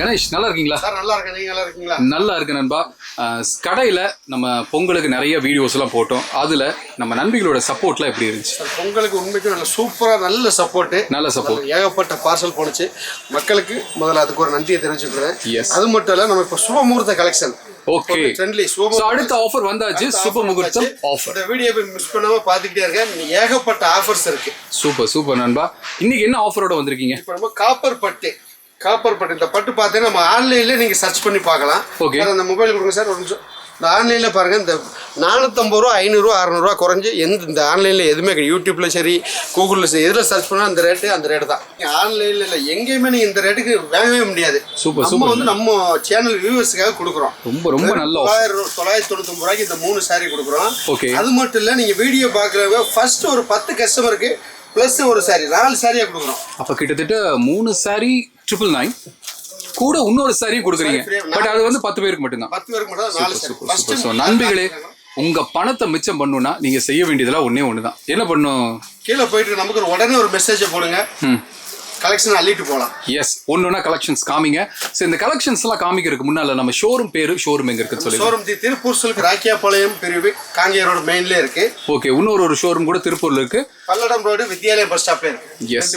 கணேஷ் நல்லா இருக்கீங்களா? சார் நல்லா இருக்கேன். நீங்க நல்லா இருக்கீங்களா? நல்லா இருக்கு நண்பா. கடையில் நம்ம பொங்கலுக்கு நிறைய வீடியோஸ்லாம் போட்டோம். அதில் நம்ம நண்பிகளோட சப்போர்ட்லாம் எப்படி இருந்துச்சு? பொங்கலுக்கு உண்மைக்கும் நல்ல சூப்பராக நல்ல சப்போர்ட். ஏகப்பட்ட பார்சல் போனுச்சு மக்களுக்கு. முதல்ல அதுக்கு ஒரு நன்றியை தெரிவிச்சுக்கிறேன். அது மட்டும் இல்லை, நம்ம இப்போ சுபமுகூர்த்த கலெக்ஷன். ஓகே, அடுத்த ஆஃபர் வந்தாச்சு. சுப முகூர்த்தம் ஆஃபர். இந்த வீடியோ மிஸ் பண்ணாம பாத்துக்கிட்டே இருக்கேன். ஏகப்பட்ட ஆஃபர்ஸ் இருக்கு. சூப்பர் நண்பா. இன்னைக்கு என்ன ஆஃபரோட வந்திருக்கீங்க? இப்போ நம்ம காப்பர் பட்டு இந்த பட்டு பார்த்தீங்கன்னா நம்ம ஆன்லைன்ல நீங்க சர்ச் பண்ணி பார்க்கலாம். அந்த மொபைல் கொடுங்க சார் ஒரு நிமிஷம். இந்த ஆன்லைன்ல பாருங்க, இந்த 450 ரூபா 500 ரூபா 600 ரூபா குறைஞ்சு இந்த ஆன்லைன்ல எதுவுமே யூடியூப்ல சரி கூகுள்ல சரி எதில் சர்ச் பண்ணா அந்த ரேட்டு தான். ஆன்லைன்ல இல்லை எங்கேயுமே நீங்க இந்த ரேட்டுக்கு வாங்கவே முடியாது. நம்ம வந்து நம்ம சேனல் வியூவர்ஸுக்காக கொடுக்குறோம். ரொம்ப நல்ல 999 ரூபாய்க்கு இந்த 3 சாரி கொடுக்குறோம். அது மட்டும் இல்லை, நீங்க வீடியோ பார்க்குறவங்க ஃபர்ஸ்ட் ஒரு 10 கஸ்டமருக்கு பிளஸ் ஒரு சாரி 4 சாரியா கொடுக்குறோம். அப்ப கிட்டத்தட்ட 3 சாரி 999 கூட இன்னொரு சாரி கொடுக்குறீங்க. பட் அது வந்து 10 பேருக்கு மட்டும்தான். 10 பேருக்கு மட்டும் தான். நண்பிகளே, உங்க பணத்தை மிச்சம் பண்ணணும்னா நீங்க செய்ய வேண்டியதெல்லாம் ஒண்ணுதான். என்ன பண்ணும்? கீழே போயிட்டு நமக்கு உடனே ஒரு மெசேஜ் போடுங்க. கலெக்ஷன் அள்ளிட்டு போலாம். எஸ், ஒன்னொன்னா கலெக்ஷன்ஸ் காமிங்க. சோ இந்த கலெக்ஷன்ஸ் எல்லாம் காமிக்கிறதுக்கு முன்னால நம்ம ஷோரூம் எங்க இருக்குன்னு சொல்லுங்க. ஷோரூம் திருப்பூர் சில்க் ராக்கியாபாளையம் பிரிவு காங்கேய ரோடு மெயின்ல இருக்கு. ஓகே, இன்னொரு ஷோரூம் கூட திருப்பூர்ல இருக்கு. பல்லடம் ரோடு வித்யாலயா பஸ் ஸ்டாப்ல இருக்கு. எஸ்,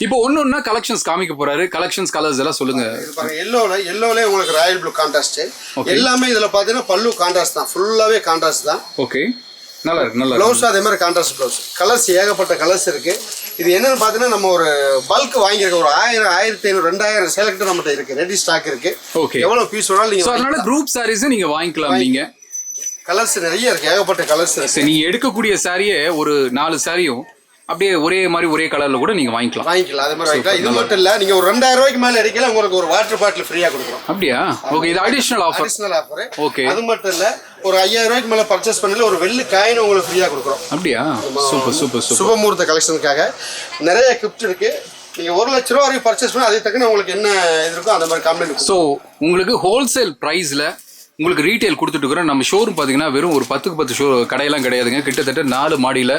இப்போ ஒன்னொன்னா கலெக்ஷன்ஸ் காமிக்க போறாரு. கலெக்ஷன்ஸ் கலர்ஸ் எல்லாம் சொல்லுங்க. பாருங்க, எல்லோல உங்களுக்கு ராயல் ப்ளூ கான்ட்ராஸ்ட். எல்லாமே இதுல பாத்தீங்கன்னா பல்லு கான்ட்ராஸ்ட் தான். ஃபுல்லாவே கான்ட்ராஸ்ட் தான். ஓகே, நல்லா இருக்கு. ப்ளவுஸ் அதே மாதிரி கான்ட்ராஸ்ட் ப்ளவுஸ். கலர்ஸ் ஏகப்பட்ட கலர்ஸ் இருக்கு. இது என்னன்னு பாத்தீங்கன்னா நம்ம ஒரு பல்க் வாங்கியிருக்க ஒரு 1000 1500 2000 செலக்ட் நம்மகிட்ட இருக்கு. ரெடி ஸ்டாக் இருக்கு. எவ்வளவு பீஸ் வேணாலும் நீங்க அதனால குரூப் சாரீஸ் நீங்க வாங்கிக்கலாம். நீங்க கலர்ஸ் நிறைய இருக்கு, ஏகப்பட்ட கலர்ஸ் இருக்கு. நீங்க எடுக்கக்கூடிய சாரியே ஒரு 4 சாரியும் அப்படியே ஒரே மாதிரி ஒரே கலர்ல கூட நீங்க வாங்கிக்கலாம். அதே மாதிரி வாங்கிக்கலாம். இது மட்டும் இல்ல, நீங்க ஒரு 2000 ரூபாய்க்கு மேல எடுக்கல உங்களுக்கு ஒரு வாட்டர் பாட்டில் ஃப்ரீயா கொடுக்குறோம். அப்படியா? ஓகே, இது அடிஷனல் ஆஃபர். ஓகே, அது மட்டும் இல்ல, ஒரு 5000 ரூபாய்க்கு மேல பர்ச்சேஸ் பண்ணல ஒரு வெள்ளி காயின் உங்களுக்கு ஃப்ரீயா கொடுக்குறோம். அப்படியா? சூப்பர். சுபமுகூர்த்த கலெக்ஷனுக்காக நிறைய கிஃப்ட் இருக்கு. நீங்க 1 லட்ச ரூபா வரைக்கும் பர்ச்சேஸ் பண்ணா அதே தக்கன உங்களுக்கு என்ன இது இருக்கோ அந்த மாதிரி கம்ப்ளைண்ட். ஸோ உங்களுக்கு ஹோல்சேல் பிரைஸ்ல உங்களுக்கு ரீட்டைல் கொடுத்துட்டு இருக்கிறோம். நம்ம ஷோரூம் பார்த்தீங்கன்னா வெறும் ஒரு 10க்கு 10 கடையெல்லாம் கிடையாதுங்க. கிட்டத்தட்ட 4 மாடியில்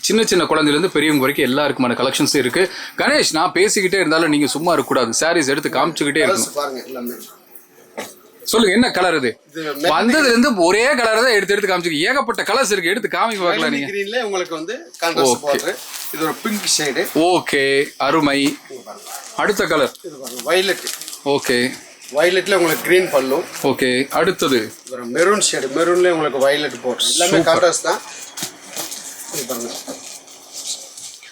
சின்ன குழந்தைலேருந்து பெரியவங்க வரைக்கும் எல்லாருக்குமான கலெக்ஷன்ஸும் இருக்கு. கணேஷ், நான் பேசிக்கிட்டே இருந்தாலும் நீங்க சும்மா இருக்கக்கூடாது. சாரீஸ் எடுத்து காமிச்சுக்கிட்டே இருக்கணும். சொல்லுங்க, என்ன கலர் இது? வந்ததுல இருந்து ஒரே கலர் தான் எடுத்து காமிச்சிருக்கு. ஏகப்பட்ட கலர்ஸ் இருக்கு, எடுத்து காமிக்க பார்க்கலாம். நீங்க கிரீன்ல உங்களுக்கு வந்து கான்ட்ராஸ்ட் பார்டர், இது ஒரு பிங்க் ஷேட். ஓகே, அருமை. அடுத்த கலர் இது பாருங்க, வயலட். ஓகே, வயலட்ல உங்களுக்கு கிரீன் பல்லு. ஓகே, அடுத்தது மெரூன் ஷேட். மெரூன்ல உங்களுக்கு வயலட் பார்டர். எல்லாமே கான்ட்ராஸ்ட் தான். இது பாருங்க.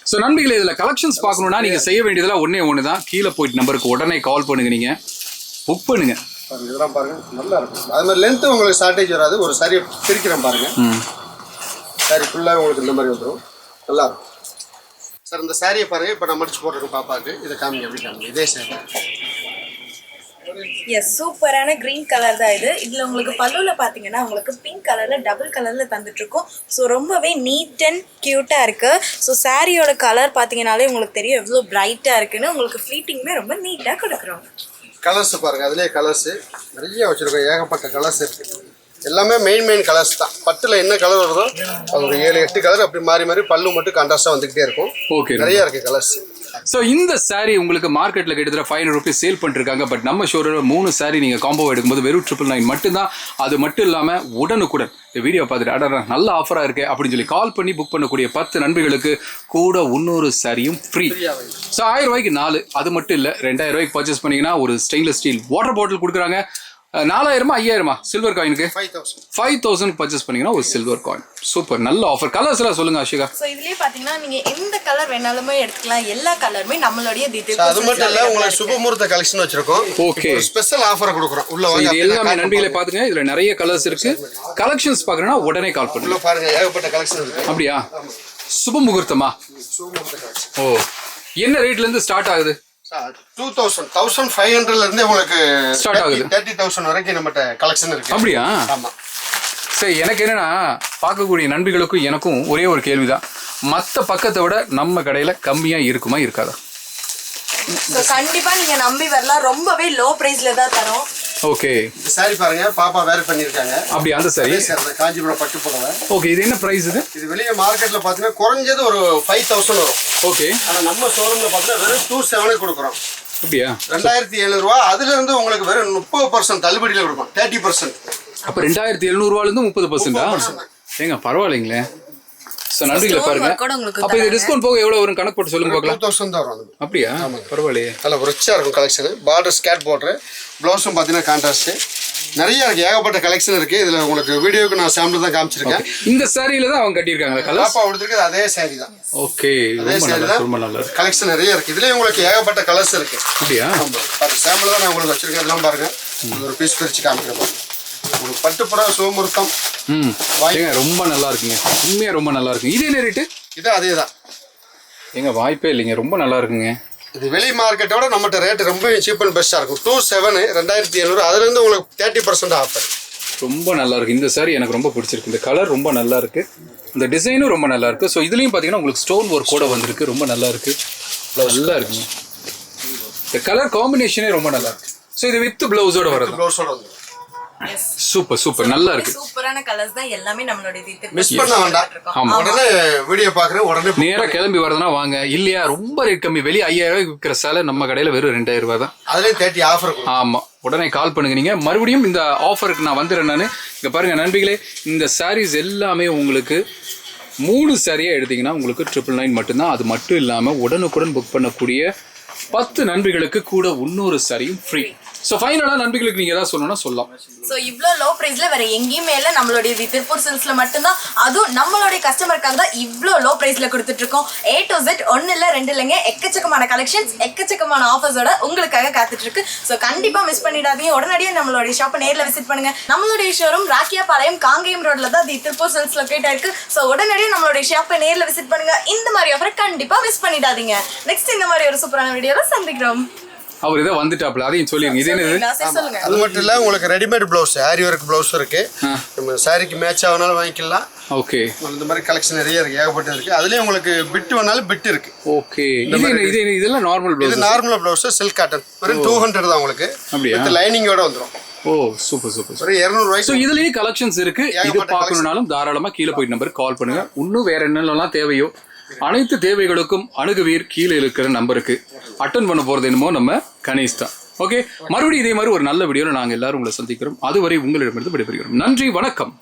ஸோ நண்பர்களே, இதில் கலெக்ஷன்ஸ் பார்க்கணுன்னா நீங்கள் செய்ய வேண்டியதெல்லாம் ஒன்று தான். கீழே போயிட்டு நம்பருக்கு உடனே கால் பண்ணுங்க, நீங்கள் புக் பண்ணுங்க. இதெல்லாம் பாருங்க, நல்லா இருக்கும். அது மாதிரி லென்த் உங்களுக்கு ஷார்டேஜ் வராது. ஒரு சாரியை பிரிக்கிறேன் பாருங்க. சாரி ஃபுல்லாக உங்களுக்கு இந்த மாதிரி வந்துடும். நல்லா இருக்கும் சார். இந்த சாரியை பாருங்க, இப்போ நான் மடிச்சு போடுறேன் பாப்பாக்கு. இதை காமிங்க, எப்படி காமிங்க. இதே சாரி. எஸ், சூப்பரான கிரீன் கலர் தான் இது. இதில் உங்களுக்கு பல்லுவில் பார்த்தீங்கன்னா உங்களுக்கு பிங்க் கலரில் டபுள் கலரில் தந்துட்டுருக்கோம். ஸோ ரொம்பவே நீட் அண்ட் க்யூட்டாக இருக்குது. ஸோ சாரியோட கலர் பார்த்தீங்கன்னாலே உங்களுக்கு தெரியும் எவ்வளோ பிரைட்டாக இருக்குன்னு. உங்களுக்கு ஃப்ளீட்டிங்குமே ரொம்ப நீட்டாக கொடுக்குறோம். கலர்ஸ் பாருங்கள், அதுலேயே கலர்ஸ் நிறைய வச்சுருக்கோம். ஏகப்பட்ட கலர்ஸ் இருக்குது. எல்லாமே மெயின் கலர்ஸ் தான். பட்டில் என்ன கலர் வருதோ அது ஒரு 7-8 கலர் அப்படி மாறி பல்லு மட்டும் கான்ட்ராஸ்டாக வந்துக்கிட்டே இருக்கும். ஓகே, நிறைய இருக்குது கலர்ஸ். ஸோ இந்த சாரீ உங்களுக்கு மார்க்கெட்டில் கிட்டத்தட்ட 500 rupees சேல் பண்ணிருக்காங்க. பட் நம்ம ஷோரூமில் 3 சாரீ நீங்கள் காம்போ எடுக்கும்போது வெறும் 999 மட்டும்தான். அது மட்டும் இல்லாமல் உடனுக்குடன் இந்த வீடியோ பார்த்துட்டு அடடா நல்ல ஆஃபராக இருக்குது அப்படின்னு சொல்லி கால் பண்ணி புக் பண்ணக்கூடிய 10 நண்பர்களுக்கு கூட இன்னொரு சாரியும் ஃப்ரீ. ஸோ 1000 ரூபாய்க்கு 4. அது மட்டும் இல்லை, 2000 ரூபாய்க்கு பர்ச்சேஸ் பண்ணிங்கன்னா ஒரு ஸ்டெயின்லெஸ் ஸ்டீல் வாட்டர் பாட்டில் கொடுக்குறாங்க. 4000 5000 சில்வர் காயினுக்கு 5000 பர்ச்சேஸ் பண்ணீங்கன்னா ஒரு சில்வர் காயின். சூப்பர், நல்ல ஆஃபர். கலர்ஸ் எல்லாம் சொல்லுங்க ஆஷிகா. சோ இதுலயே பாத்தீங்கன்னா நீங்க எந்த கலர் வேணாலுமே எடுத்துக்கலாம். எல்லா கலருமே நம்மளுடைய டீடைல்ஸ். அது மட்டும் இல்ல, உங்களுக்கு சுபமுகூர்த்த கலெக்ஷன் வச்சிருக்கோம். ஓகே, ஸ்பெஷல் ஆஃபர் கொடுக்குறோம். உள்ள வாங்க. இது எல்லாமே நண்பர்களே பாத்துங்க, இதுல நிறைய கலர்ஸ் இருக்கு. கலெக்ஷன்ஸ் பார்க்கறனா உடனே கால் பண்ணுங்க. உள்ள பாருங்க, ஏகப்பட்ட கலெக்ஷன் இருக்கு. அப்படியே சுபமுகூர்த்தமா? சுபமுகூர்த்த கலெக்ஷன். ஓ, என்ன ரேட்ல இருந்து ஸ்டார்ட் ஆகுது? 1500 இருந்து உங்களுக்கு ஸ்டார்ட் ஆகுது. 30,000 வரைக்கும் நம்மட்ட கலெக்ஷன் இருக்கு. அப்படியா? ஆமா. சரி, எனக்கு என்னன்னா பார்க்கக்கூடிய நண்பர்களுக்கும் எனக்கும் ஒரே ஒரு கேள்விதான். மற்ற பக்கத்தை விட நம்ம கடையில கம்மியா இருக்குமா இருக்காதா? கண்டிப்பா நீங்க நம்பி வரலாம். ரொம்பவே லோ பிரைஸ்ல தான் தரோம். ஓகே, இந்த சாரி பாருங்க, பாப்பா வேர் பண்ணிருக்காங்க. அப்படி அந்த சாரி காஞ்சிபுரம் பட்டு புடவை. ஓகே, இது என்ன பிரைஸ்? இது வெளியே மார்க்கெட்ல பாத்தீங்கன்னா குறைஞ்சது ஒரு 5000 வரும். ஓகே, ஆனா நம்ம ஷோரூம்ல பாத்தீங்கன்னா வெறும் 27 கொடுக்குறோம். அப்படியா? 2700 ரூபா. அதுல இருந்து உங்களுக்கு வெறும் 30% தள்ளுபடியில கொடுப்போம். 30%. அப்ப 2700 ரூபாயில இருந்து 30%. ஏங்க பரவாயில்லைங்களே. சோ நன்றிகளை பாருங்க. அப்ப இது டிஸ்கவுண்ட் போக எவ்வளவு வரும் கணக்கு போட்டு சொல்லுங்க பார்க்கலாம். 2000 தான் வரும். அப்படியா? பரவாயில்லையே. நல்ல ரிச்சா இருக்கும் கலெக்ஷன். பார்டர் ஸ்கேட் பார்டர், ப்ளவுஸும் பாத்தீங்கன்னா கான்ட்ராஸ்ட் நிறைய இருக்கு. ஏகப்பட்ட கலெக்ஷன் இருக்கு. இதுல உங்களுக்கு வீடியோக்கு நான் சாம்பிள் தான் காமிச்சிருக்கேன். இந்த சாரியில தான் அவங்க கட்டியிருக்காங்க கலர். பாப்பா கொடுத்துருக்கு அதே சாரி தான். ஓகே, ரொம்ப நல்லா இருக்கு. கலெக்ஷன் நிறைய இருக்கு. இதுலயே உங்களுக்கு ஏகப்பட்ட கலர்ஸ் இருக்கு. அப்படியா? பாருங்க சாம்பிள் தான் நான் உங்களுக்கு வச்சிருக்கேன். எல்லாம் பாருங்க. ஒரு பீஸ் பிரிச்சு காமிக்கிறேன். உங்களுக்கு பட்டு புடவை சோமுர்த்தம். ஏங்க ரொம்ப நல்லா இருக்குங்க. உண்மையா ரொம்ப நல்லா இருக்கு. இது என்ன ரேட்டு? இது அதே தான். ஏங்க வாய்ப்பே இல்லைங்க. ரொம்ப நல்லா இருக்குங்க. இது வெளி மார்க்கெட்டோட நம்மகிட்ட ரேட் ரொம்ப சீப் அண்ட் பெஸ்ட்டாக இருக்கும். 27 2700. அதுலேருந்து உங்களுக்கு 30% ஆஃபர். ரொம்ப நல்லா இருக்கு. இந்த சாரி எனக்கு ரொம்ப பிடிச்சிருக்கு. இந்த கலர் ரொம்ப நல்லா இருக்கு. இந்த டிசைனும் ரொம்ப நல்லா இருக்கு. ஸோ இதுலயும் பார்த்தீங்கன்னா உங்களுக்கு ஸ்டோன் ஒர்க் கூட வந்திருக்கு. ரொம்ப நல்லா இருக்கு. நல்லா இருக்குங்க. இந்த கலர் காம்பினேஷனே ரொம்ப நல்லா இருக்கு. ஸோ இது வித் பிளவுஸோட வருது. ப்ளவுஸோட வந்து சூப்பர் நல்லா இருக்கு. சூப்பரான கலர்ஸ் தான் எல்லாமே நம்மளோட இது. மிஸ் பண்ண வேண்டாம். உடனே வீடியோ பார்க்குறேன். உடனே நேராக கிளம்பி வரதுனா வாங்க. இல்லையா ரொம்ப ரேட் கம்மி. வெளியே 5000 ரூபாய்க்கு விற்கிற சேலை நம்ம கடையில் வெறும் 2000 ரூபாய் தான். அதுலேயும் 30 ஆஃபர். ஆமாம், உடனே கால் பண்ணுங்க. நீங்கள் மறுபடியும் இந்த ஆஃபருக்கு நான் வந்துடுறேன். நான் இங்கே பாருங்கள் நண்பிகளே, இந்த சாரீஸ் எல்லாமே உங்களுக்கு 3 சாரியாக எடுத்தீங்கன்னா உங்களுக்கு 999 மட்டும்தான். அது மட்டும் இல்லாமல் உடனுக்குடன் புக் பண்ணக்கூடிய 10 நண்பிகளுக்கு கூட இன்னொரு சாரியும் ஃப்ரீ. ஸோ ஃபைனலாக நண்பிகளுக்கு நீங்கள் ஏதாவது சொல்லணும்னா சொல்லலாம். ஸோ இவ்வளோ லோ ப்ரைஸில் வேறு எங்கேயுமே இல்லை. நம்மளுடைய திருப்பூர் சில்க்ஸில் மட்டும்தான். அதுவும் நம்மளுடைய கஸ்டமருக்காக தான் இவ்வளோ லோ ப்ரைஸில் கொடுத்துட்ருக்கோம். A to Z 1 இல்லை 2 இல்லைங்க. எக்கச்சக்கமான கலெக்ஷன்ஸ், எக்கச்சக்கமான ஆஃபர்ஸோட உங்களுக்காக காத்துட்ருக்கு. ஸோ கண்டிப்பாக மிஸ் பண்ணிடாதீங்க. உடனடியாக நம்மளுடைய ஷாப்பை நேரில் விசிட் பண்ணுங்கள். நம்மளுடைய ஷோரூம் ராக்கியாபாளையம் காங்கேயம் ரோடில் தான் திருப்பூர் சில்க்ஸ் லொக்கேட் ஆயிருக்கு. ஸோ உடனடியாக நம்மளுடைய ஷாப்பை நேரில் விசிட் பண்ணுங்கள். இந்த மாதிரி ஆஃபரை கண்டிப்பாக மிஸ் பண்ணிடாதீங்க. நெக்ஸ்ட் இந்த மாதிரி ஒரு சூப்பரான வீடியோவில் சந்திக்கிறோம். அவர் இதை வந்துட்டாப்ல, அதையும் சொல்லிருங்க. இது என்னது? அது மட்டும் இல்லை உங்களுக்கு ரெடிமேட் ப்ளவுஸ், ஆரி ஒர்க் ப்ளவுஸ் இருக்கு. நம்ம சாரிக்கு மேட்ச் ஆகுனாலும் வாங்கிக்கலாம். ஓகே, இந்த மாதிரி கலெக்ஷன் நிறைய இருக்கு. ஏகப்பட்ட இருக்கு. அதுலயும் உங்களுக்கு பிட் வேணாலும் பிட் இருக்கு. ஓகே, இதெல்லாம் நார்மல் ப்ளவுஸ். இது நார்மல் ப்ளவுஸ் சில்க் காட்டன். வெறும் 200 தான் உங்களுக்கு. அப்படியே லைனிங்கோட வந்துரும். ஓ சூப்பர் சூப்பர். ஒரு 200 ரூபாய். ஸோ இதுலயே கலெக்ஷன்ஸ் இருக்கு. இது பார்க்கணும்னாலும் தாராளமா கீழே போயிட்டு நம்பருக்கு கால் பண்ணுங்க. இன்னும் வேற என்னெல்லாம் தேவையோ அனைத்து தேவைகளுக்கும் அணுகுவீர். கீழே இருக்கிற நம்பருக்கு அட்டன் பண்ண போறது என்னமோ நம்ம கணேஷ் தான். ஓகே, மறுபடியும் இதே மாதிரி ஒரு நல்ல வீடியோல நாங்கள் எல்லாரும் உங்களை சந்திக்கிறோம். அதுவரை உங்களிடமிருந்து விடைபெறுகிறோம். நன்றி, வணக்கம்.